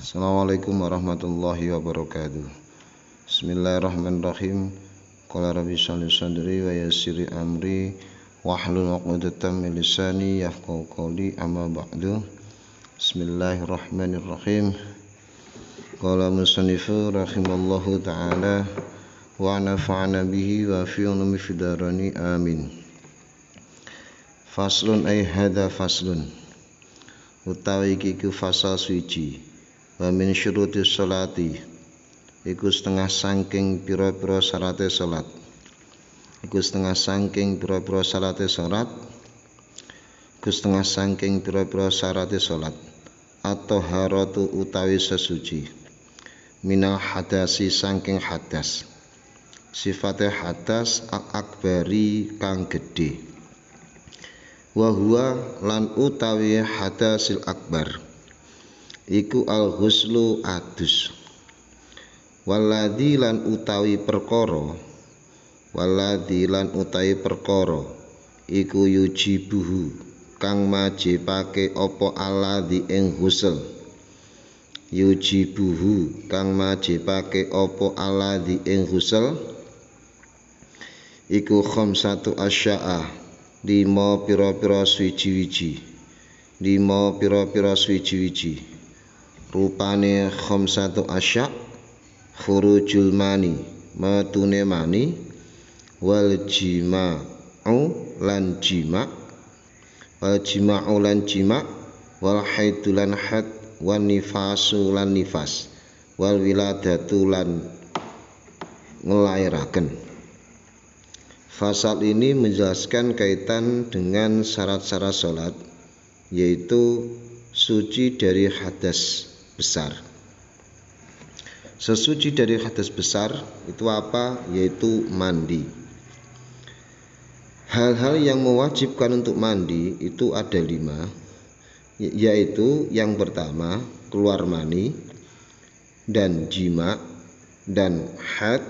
Assalamualaikum warahmatullahi wabarakatuh. Bismillahirrahmanirrahim. Qala rabbi shrah li sadri wa yassir li amri wahlul 'uqdatam min lisani yafqahu qawli, amma ba'du. Bismillahirrahmanirrahim. Qala musannifu rahimallahu ta'ala wa nafa'ana bihi wa fi ulumi fidarani amin. Faslun ay hadza faslun, utawi iki ku fasal suci. Wa min syuruti sholati, iku setengah saking pira-pira syarate salat. Iku setengah saking pira-pira syarate salat. Iku setengah saking pira-pira syarate salat. Atau haratu utawi sesuci. Minal hadasi saking hadas. Sifate hadas akbari kang gedhe. Wa huwa lan utawi hadasil akbar iku al-ghuslu adus. Waladhi lan utawi perkara iku yujibuhu kang majibake apa alladhi ing ghusl. Yujibuhu kang majibake apa alladhi ing ghusl iku khamsatu asya'a, 5 pira-pira swiji-wiji. Rupane khamsatu asya' khurujul mani, metune mani, wal jima'u lan jima', wal haidu lan haid, wan nifasu lan nifas, wal wiladatu lan ngelairaken. Fasal ini menjelaskan kaitan dengan syarat-syarat sholat, yaitu suci dari hadas besar. Sesuci dari hadas besar itu apa? Yaitu mandi. Hal-hal yang mewajibkan untuk mandi itu ada 5, yaitu yang pertama keluar mani, dan jima, dan haid,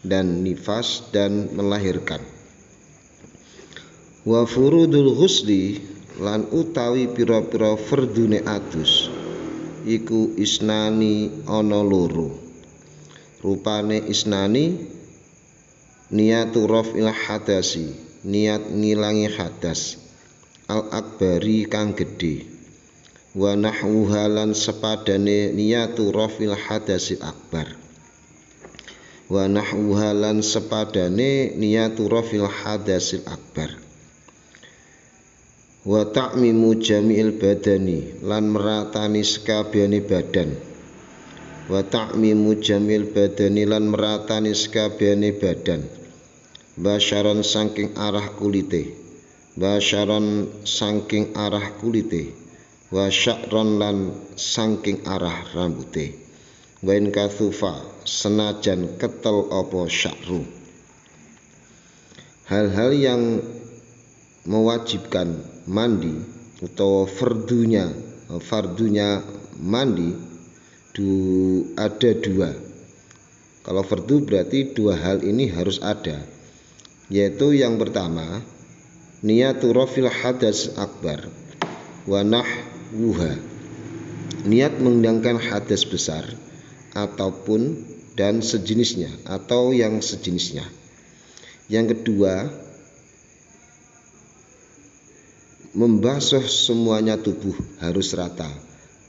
dan nifas, dan melahirkan. Wa furudul ghusli lan utawi pira-pira fardune adus iku isnani ana loro. Rupane isnani niyatu raf'il hadasi, niat ngilangi hadas, al akbari kang gedhe, wa nahwuha lan sepadane niyatu raf'il hadasi akbar, wa nahwuha lan sepadane niyatu raf'il hadasil akbar. Wa ta'mimu jami'il badani lan meratani sekabehane badan. Wa ta'mimu jami'il badani lan meratani sekabehane badan. Basyaron saking arah kulite. Wa sya'ron lan saking arah rambute. Wa in kathufa senajan ketel apa sya'ru. Hal-hal yang mewajibkan mandi atau fardunya mandi ada 2. Kalau fardu berarti 2 hal ini harus ada, yaitu yang pertama niyatu rafil hadas akbar wa nahwuha, niat menghilangkan hadas besar ataupun dan sejenisnya atau yang sejenisnya. Yang kedua, membasuh semuanya tubuh harus rata,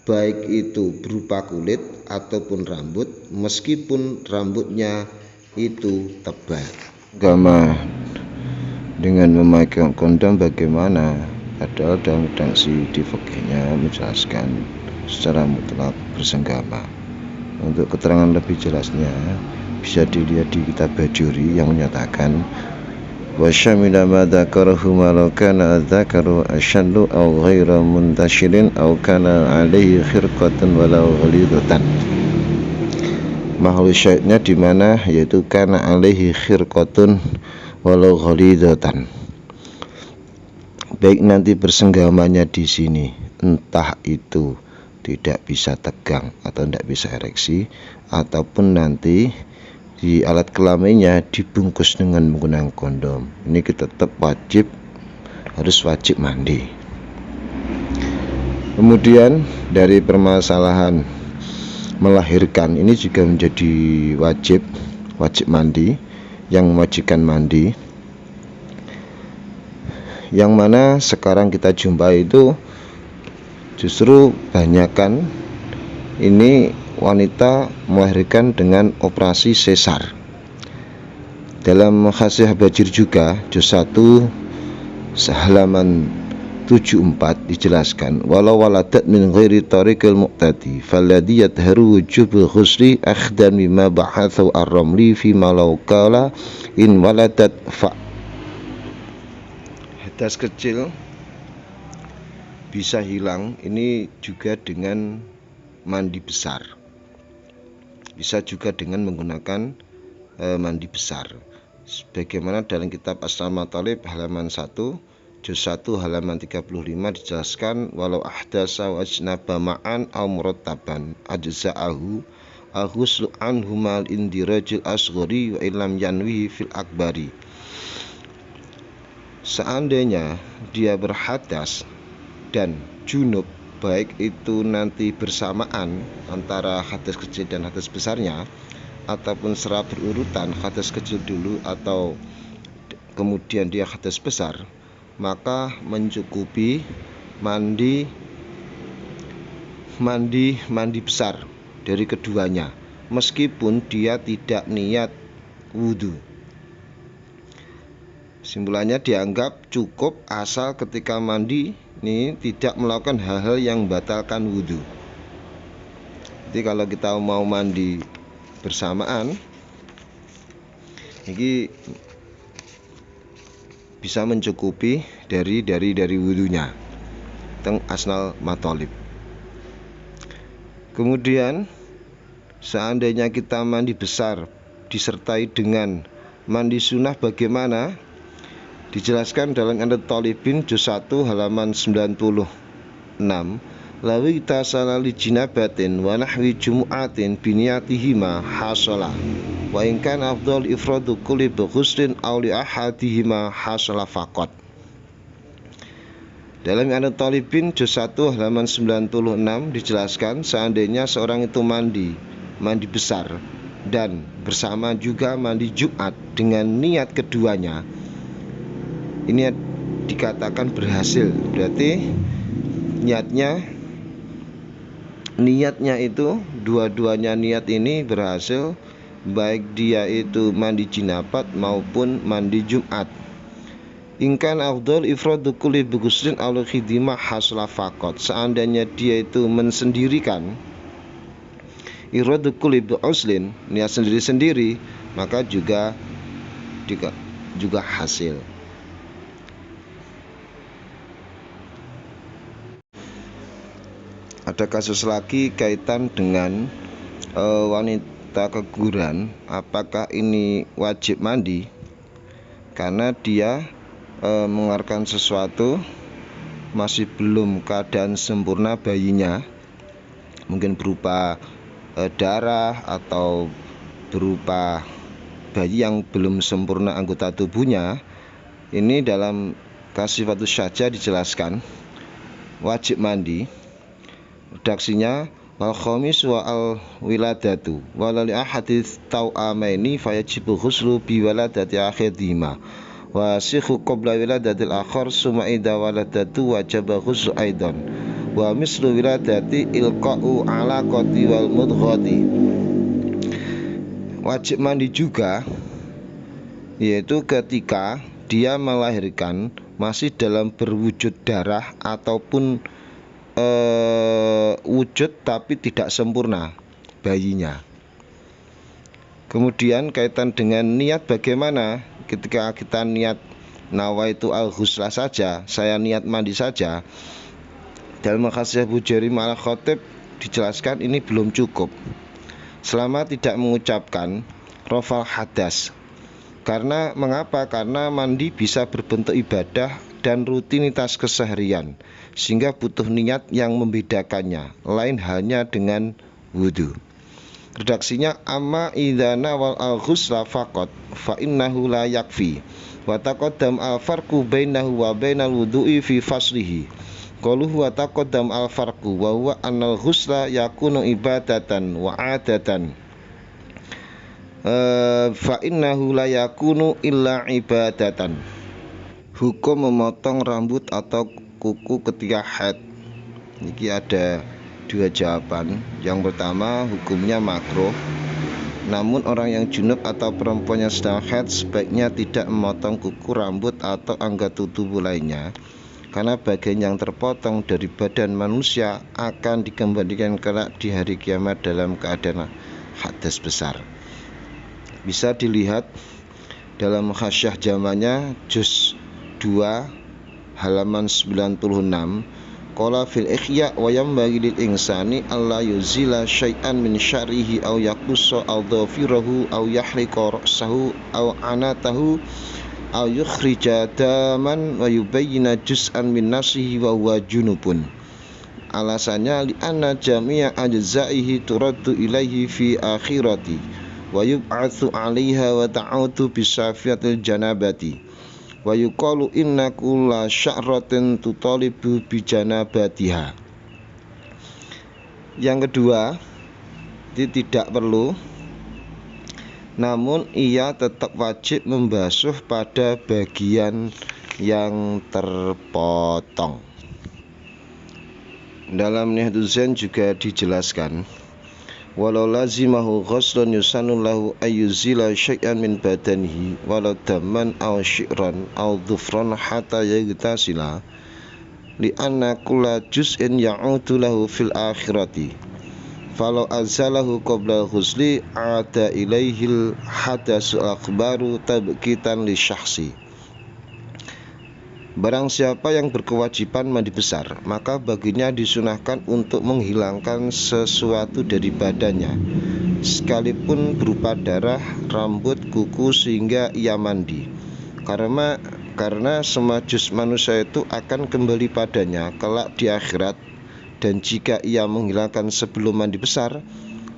baik itu berupa kulit ataupun rambut, meskipun rambutnya itu tebal. Agama dengan memakai kondom bagaimana? Padahal dalam redaksi di fikihnya menjelaskan secara mutlak bersenggama. Untuk keterangan lebih jelasnya bisa dilihat di kitab Bajuri yang menyatakan wa syamila ma dzakarahu ma law kana dzakaru ashaddu aw ghairu muntashirin aw kana alaihi khirqatun walau ghalidatan. Mahal syaitnya di mana, yaitu kana alaihi khirqatun walau ghalidatan. Baik nanti bersenggamanya di sini, entah itu tidak bisa tegang atau tidak bisa ereksi, ataupun nanti di alat kelaminnya dibungkus dengan menggunakan kondom, ini kita tetap harus wajib mandi. Kemudian dari permasalahan melahirkan ini juga menjadi wajib mandi, yang mewajibkan mandi, yang mana sekarang kita jumpai itu justru banyakan ini wanita melahirkan dengan operasi sesar. Dalam Khasih Bajir juga juz 1 halaman 74 dijelaskan, walau waladat min ghairi tariqil muqtadi falladhi yadharu wujubul ghusli akhdan mimma ba'athu ar-ramli fi malau qala in waladat fa. Hadas kecil bisa hilang ini juga dengan mandi besar, bisa juga dengan menggunakan mandi besar, sebagaimana dalam kitab Asnal Matalib halaman 1 juz 1 halaman 35 dijelaskan, walau ahdasa wa ajnaba ma'an aw murattaban ajza'ahu aghuslu anhumal indirajil asghari wa illam yanwihi fil akbari. Seandainya dia berhadas dan junub, baik itu nanti bersamaan antara hadas kecil dan hadas besarnya, ataupun secara berurutan, hadas kecil dulu atau kemudian dia hadas besar, maka mencukupi mandi besar dari keduanya, meskipun dia tidak niat wudhu. Simpulannya dianggap cukup asal ketika mandi ini tidak melakukan hal-hal yang membatalkan wudhu. Jadi kalau kita mau mandi bersamaan, ini bisa mencukupi dari wudhunya. Teng Asnal Matalib. Kemudian seandainya kita mandi besar disertai dengan mandi sunnah bagaimana? Dijelaskan dalam Anad Talibin juz 1 halaman 96, lawi tasala li jinabatin wa nahwi jumu'atin biniyatihima hasala wa in kana afdal ifradu kulli bi ghuslin aw li ahadihima hasala faqat. Dalam Anad Talibin juz 1 halaman 96 dijelaskan, seandainya seorang itu mandi besar dan bersama juga mandi Jumat dengan niat keduanya, ini dikatakan berhasil. Berarti niatnya itu dua-duanya niat ini berhasil, baik dia itu mandi jinabat maupun mandi Jumat. Ingkan afdal ifradu kulli bi ghuslin aw khidmah hasla faqat. Seandainya dia itu mensendirikan ifradu kulli bi ghuslin, niat sendiri-sendiri, maka juga hasil. Ada kasus lagi kaitan dengan wanita keguguran, apakah ini wajib mandi karena dia mengeluarkan sesuatu masih belum keadaan sempurna bayinya, mungkin berupa darah atau berupa bayi yang belum sempurna anggota tubuhnya. Ini dalam Kasifatus Syajah dijelaskan wajib mandi. Redaksinya, wal khamis wa al wiladatu wa li ahadits tau'amaini fayajibu ghuslu bi waladati akhidima wa sikhu qabla wiladatil akhar summa idza waladatu wajaba ghuslu aidan wa mislu wiladati ilqa'u alaqati wal mudghati. Wajib mandi juga yaitu ketika dia melahirkan masih dalam berwujud darah ataupun wujud tapi tidak sempurna bayinya. Kemudian kaitan dengan niat bagaimana? Ketika kita niat nawaitu al-ghusla saja, saya niat mandi saja, dalam Khasih Bujari Ma'al Khotib dijelaskan ini belum cukup selama tidak mengucapkan rafal hadas. Karena mengapa? Karena mandi bisa berbentuk ibadah dan rutinitas keseharian, sehingga butuh niat yang membedakannya, lain halnya dengan wudhu. Redaksinya amma idza nawal al-ghusla faqat fa innahu la yakfi wa taqaddam al-farqu bainahu wa bainal wudu'i fi faslihi. Qaluhu wa taqaddam al-farqu wa huwa annal ghusla yakunu ibadatan wa adatan fa innahu la yakunu illa ibadatan. Hukum memotong rambut atau kuku ketika haid. Ini ada dua jawaban. Yang pertama, hukumnya makruh. Namun orang yang junub atau perempuan yang sedang haid sebaiknya tidak memotong kuku, rambut atau anggota tubuh lainnya, karena bagian yang terpotong dari badan manusia akan dikembalikan kelak di hari kiamat dalam keadaan hadas besar. Bisa dilihat dalam Khasyah Jamanya juz 2 halaman 96. Qala fil ikhya wa yambaghi lil insani alla yuzila syai'an min sya'rihi aw yaqussa aw dhafirahu aw yahriqa ra'sahu aw anatahu aw yukhrija daman wa yubayyina juz'an min nafsihi wa huwa junubun. Alasannya li anna jami'a ajza'ihi turaddu ilaihi fi akhirati wa yub'atsu 'alaiha wa ta'udu bisafiyatil janabati. Wa yuqalu inna kulla sya'ratin tutalibu bijanabatiha. Yang kedua, tidak perlu, namun ia tetap wajib membasuh pada bagian yang terpotong. Dalam Nihduz Zain juga dijelaskan, walau lazimahu ghuslun yusannu lahu ayyuzila syai'an min badanihi walau damman aw syi'ran aw dhufran hatta yaghtasila li anna kulla juz'in ya'udu lahu fil akhirati falau azalahu qabla ghusli ada ilaihil hadasu akbaru tabkitan li syakhsi. Barang siapa yang berkewajiban mandi besar, maka baginya disunahkan untuk menghilangkan sesuatu dari badannya, sekalipun berupa darah, rambut, kuku, sehingga ia mandi. Karena semua juz manusia itu akan kembali padanya kelak di akhirat, dan jika ia menghilangkan sebelum mandi besar,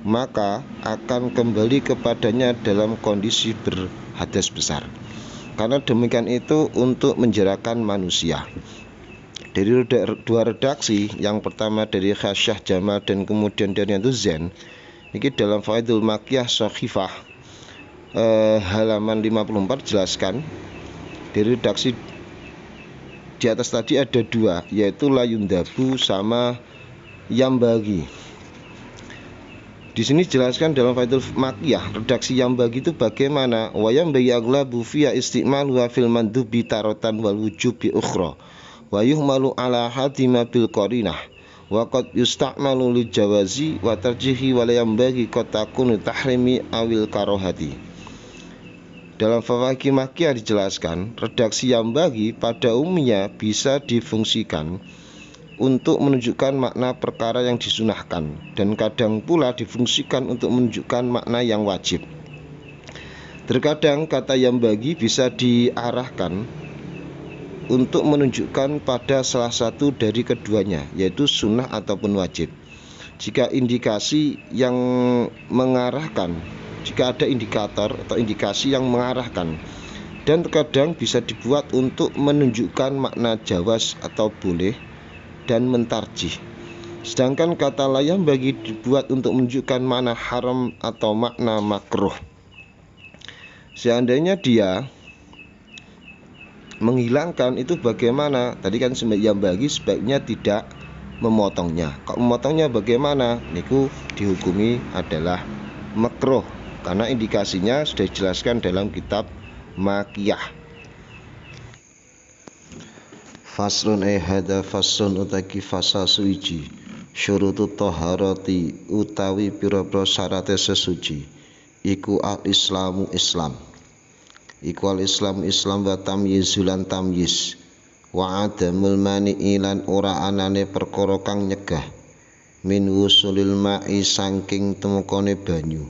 maka akan kembali kepadanya dalam kondisi berhadas besar. Karena demikian itu untuk menjerakan manusia. Dari dua redaksi, yang pertama dari Khasyah Jamal dan kemudian dari Nihduz Zain, ini dalam Faidul Makiyah Shahifah halaman 54 jelaskan dari redaksi di atas tadi ada dua, yaitu layundabu sama yambagi. Di sini jelaskan dalam Faidul Makiyah, redaksi yang bagi itu bagaimana? Wa yambagi aglabu fiya isti'malu wa fil mandubi tarotan wal wujubi ukhra wa yuhmalu ala hadima bil qarinah wa qad yusta'malu li jawazi wa tarjihi wa la yambagi qad takunu tahrimi awil karohati. Dalam Fawaid Makiyah dijelaskan, redaksi yang bagi pada umumnya bisa difungsikan untuk menunjukkan makna perkara yang disunahkan, dan kadang pula difungsikan untuk menunjukkan makna yang wajib. Terkadang kata yang bagi bisa diarahkan untuk menunjukkan pada salah satu dari keduanya, yaitu sunnah ataupun wajib. Jika indikasi yang mengarahkan, jika ada indikator atau indikasi yang mengarahkan, dan terkadang bisa dibuat untuk menunjukkan makna jawaz atau boleh dan mentarjih. Sedangkan kata layam bagi dibuat untuk menunjukkan makna haram atau makna makruh. Seandainya dia menghilangkan itu bagaimana? Tadi kan yang bagi sebaiknya tidak memotongnya. Kok memotongnya bagaimana? Niku dihukumi adalah makruh, karena indikasinya sudah dijelaskan dalam kitab Makiyah. Faslun hada faslun utaki fasal suci syurutu taharati utawi pira-pira syarate sesuci iku al-islamu Islam, iku al-islamu Islam wa tamyizulan tamyiz wa adamul mani'i lan ora anane perkara kang nyegah min wusulil ma'i saking temukane banyu,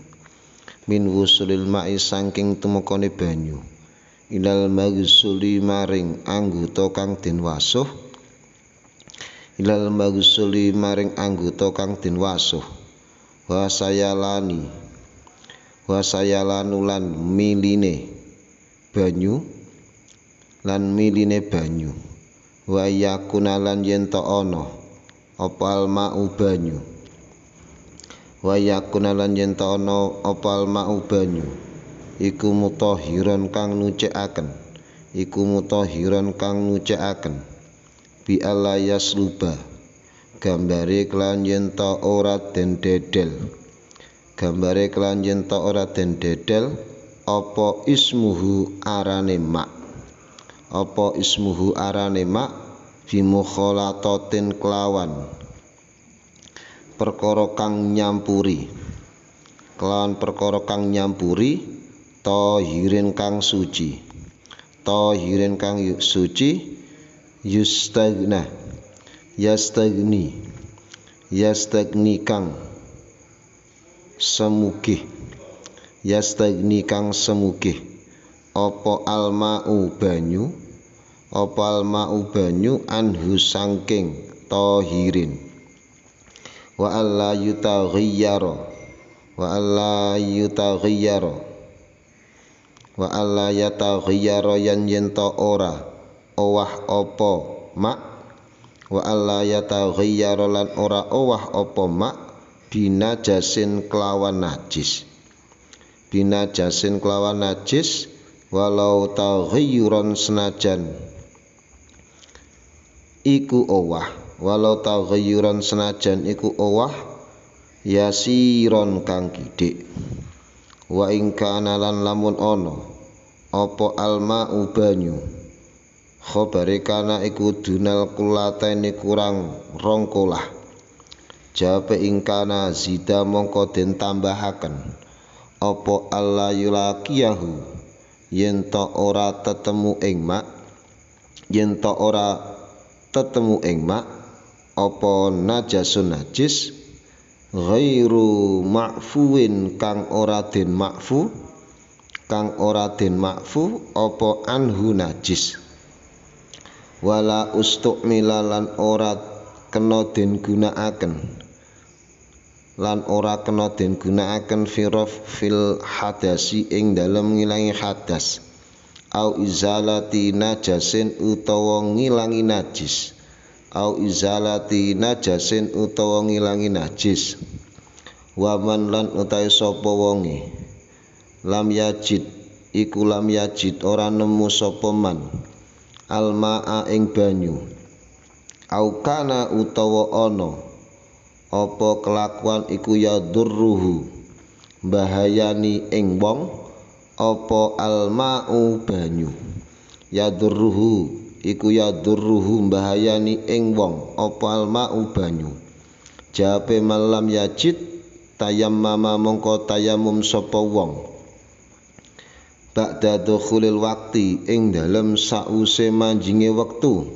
min wusulil ma'i saking temukane banyu ilal maghsuli maring anggota kang den wasuh, ilal maghsuli maring anggota kang den wasuh wasayalanu lan miline banyu wa yakuna lan yen ta ana apa alma'u banyu iku mutahhiran kang nucekaken bi alla yasluba gambare kelan yen ta ora den dedel apa ismuhu arane mak bi mukhalatatin kelawan perkara kang nyampuri tahirin kang suci yastagni kang semugih apa alma'u anhu sangking tahirin wa alla yataghayyara yen ta ora owah apa mak binajasin kelawan najis walau taghayyuran senajan iku owah yasiron kang kidik wa ing kana lan lamun ana apa alma'u banyu khabare kana iku dunal kulatene kurang rongkolah jape ing kana zida mongko den tambahaken apa alla yulaqiyahu yen ta ora tetemu ing mak apa najasun najis ghairu ma'fuwin kang ora den ma'fu apa anhu najis wala ustu'mila lan ora kena den gunakaken fil hadasi ing dalem ngilangi hadas au izalati najasin utawa ngilangi najis waman lan utahe sapa wonge lam yajid ora nemu sapa man alma'a ing banyu au kana utawa ana apa kelakuan iku yadurruhu bahayani ing wong apa alma'u banyu yadurruhu bahayani ing wong apa alma'u banyu jape malam yajid tayammama mongko tayamum sapa wong ba'da dukhulil waqti ing dalem sause manjinge wektu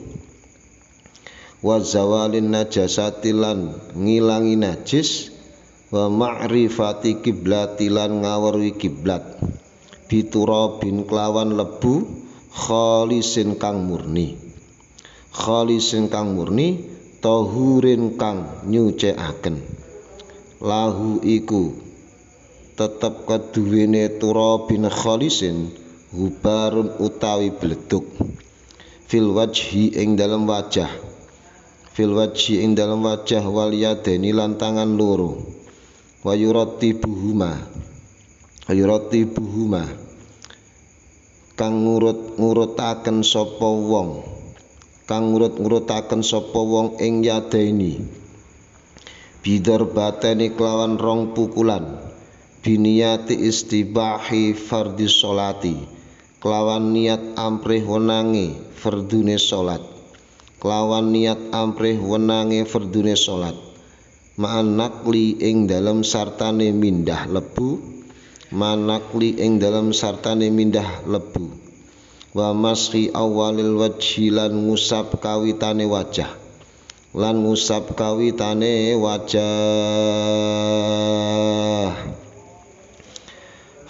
wa zawalin najasati lan ngilangi najis wa ma'rifati kiblati lan ngaweruhi kiblat biturabin kelawan lebu khalisin kang murni tahurin kang nyucikaken lahu iku tetep keduwene turabin khalisin hubarun utawi bleduk fil wajhi ing dalam wajah wal yadaini lan tangan loro wa yurattibuhuma kang ngurut-ngurutaken sapa wong ing yadaini bidarbateni kelawan rong pukulan biniyati istibahi fardhi sholati kelawan niat amprih wenange fardune salat ma'an nakli ing dalam sartane mindah lebu wa mashi awalil wajhi lan ngusap kawitane wajah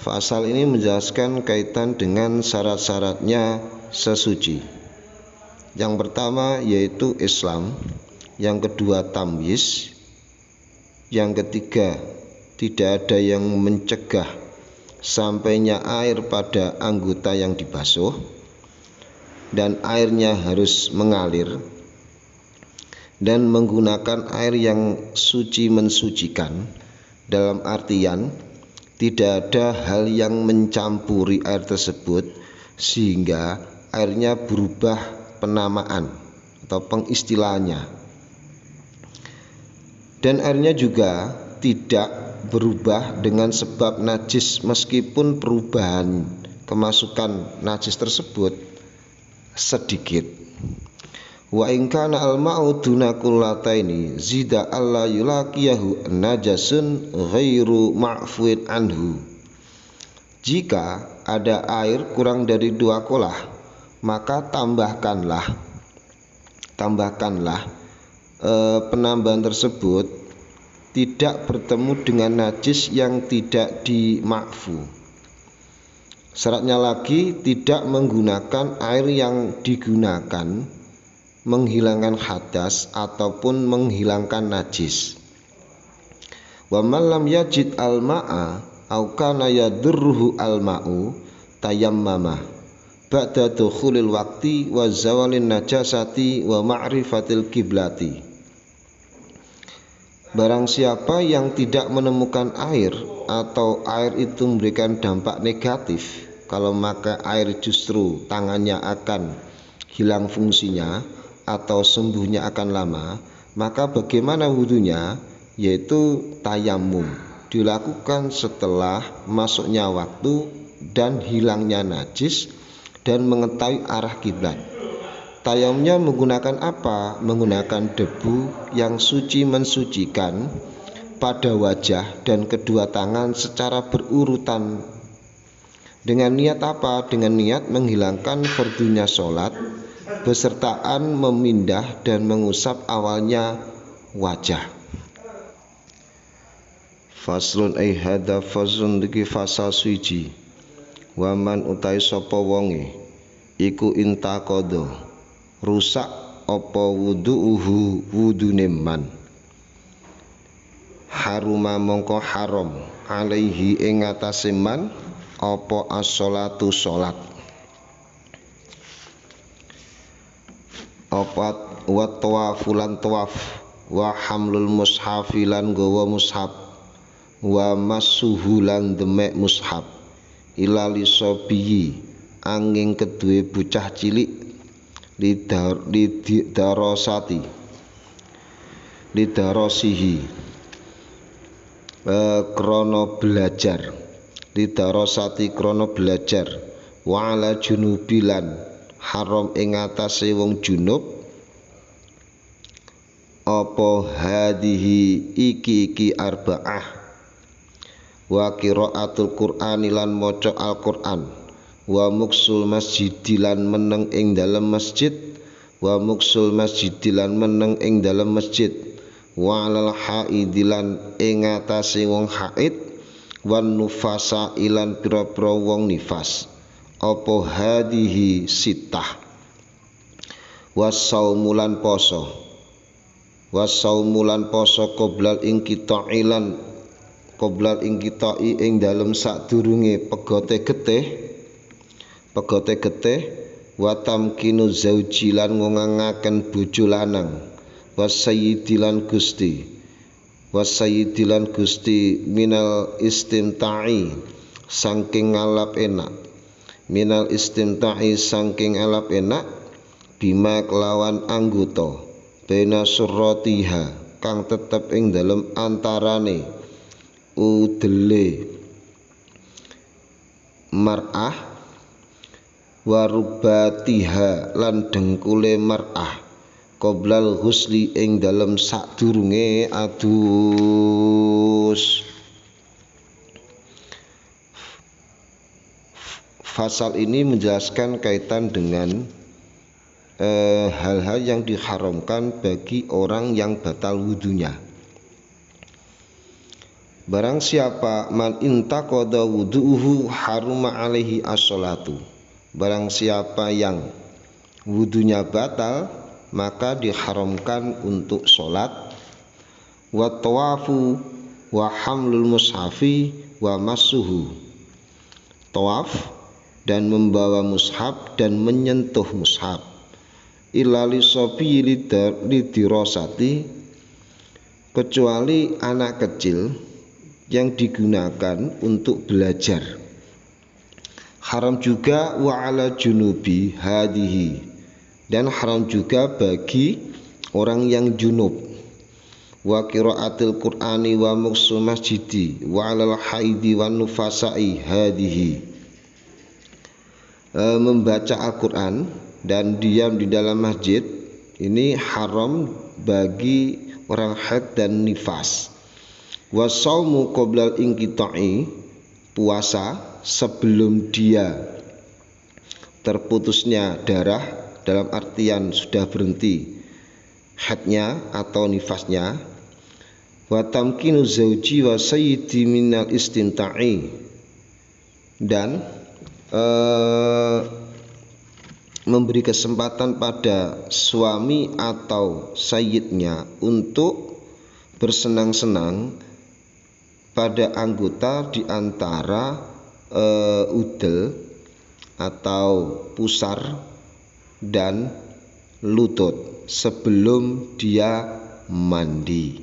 Pasal ini menjelaskan kaitan dengan syarat-syaratnya sesuci. Yang pertama yaitu Islam, yang kedua tamyiz, yang ketiga tidak ada yang mencegah sampainya air pada anggota yang dibasuh, dan airnya harus mengalir, dan menggunakan air yang suci mensucikan, dalam artian tidak ada hal yang mencampuri air tersebut sehingga airnya berubah penamaan atau pengistilahannya, dan airnya juga tidak berubah dengan sebab najis meskipun perubahan kemasukan najis tersebut sedikit. Wa in kana al-ma'u duna kullataini zida alla yulaqiyahu najasun ghairu ma'fuin anhu. Jika ada air kurang dari 2 kolah, maka tambahkanlah penambahan tersebut tidak bertemu dengan najis yang tidak dimakfu. Syaratnya lagi tidak menggunakan air yang digunakan menghilangkan hadas ataupun menghilangkan najis. Wa man lam yajid al-ma'a au kana yadurruhu al-ma'u tayammama ba'da dukhulil waqti wa zawalin najasati wa ma'rifatil kiblati. Barang siapa yang tidak menemukan air atau air itu memberikan dampak negatif, kalau maka air justru tangannya akan hilang fungsinya atau sembuhnya akan lama, maka bagaimana wudunya? Yaitu tayamum, dilakukan setelah masuknya waktu dan hilangnya najis dan mengetahui arah kiblat. Tayamumnya menggunakan apa? Menggunakan debu yang suci mensucikan pada wajah dan kedua tangan secara berurutan. Dengan niat apa? Dengan niat menghilangkan fardunya sholat besertaan memindah dan mengusap awalnya wajah. Faslun ai hadza faslun iki fasal suci. Waman utai sapa wonge iku intaqadha rusak apa wudu'uhu wudune man, haruma mongko haram alaihi ing atase man apa as-sholatu sholat, apa wa tawafulan tawaf, wa hamlul mushafi lan gawa mushaf, wa masuhulan demek mushaf, ila lisobiyi angin kedue bocah cilik, lidarosihi krono belajar, lidarosati krono belajar, wa ala junubilan haram ing atase wong junub apa hadihi iki arba'ah, wa qiraatul qur'ani lan maca al-Qur'an, wa muksul masjidilan meneng ing dalem masjid, wa muksul masjidilan meneng ing dalem masjid, wa alal haidilan ing atase wong haid, wan nufasa ilan pira-pira wong nifas, apa hadihi sitah, wasaumulan poso, wasaumulan poso qoblal ing qita'i lan qoblal ing qita'i ing dalem sadurunge pegote getih, wa tamkinu zauji lan ngongangaken bojo lanang, wasayyidilan gusti minal istimta'i saking ngalap enak, minal istimta'i saking alap enak, bima kelawan anggota bena surratiha kang tetep ing dalem antarane udele mar'ah, warubatiha lan dengkule mar'ah, qoblal husli ing dalem sadurunge adus. Fasal ini menjelaskan kaitan dengan hal-hal yang diharamkan bagi orang yang batal wudunya. Barang siapa man intaqada wudu'uhu haruma alaihi as-sholatu, barang siapa yang wudunya batal maka diharamkan untuk sholat, wa tawafu wa hamlul mushafi wa massuhu. Tawaf dan membawa mushaf dan menyentuh mushaf. Illa lisobi lidirosati, kecuali anak kecil yang digunakan untuk belajar. Haram juga wa ala junubi hadihi, dan haram juga bagi orang yang junub. Wa qiraatil qur'ani wa muqsul masjidi wa alal haidi wa nufasai hadihi, membaca Al-Quran dan diam di dalam masjid ini haram bagi orang haid dan nifas. Wa shaumu qoblal inqita'i, puasa sebelum dia terputusnya darah, dalam artian sudah berhenti haidnya atau nifasnya. Wa tamkinu zauji wa sayyidi minal istimta'i, dan memberi kesempatan pada suami atau sayyidnya untuk bersenang-senang pada anggota di antara udel atau pusar dan lutut sebelum dia mandi.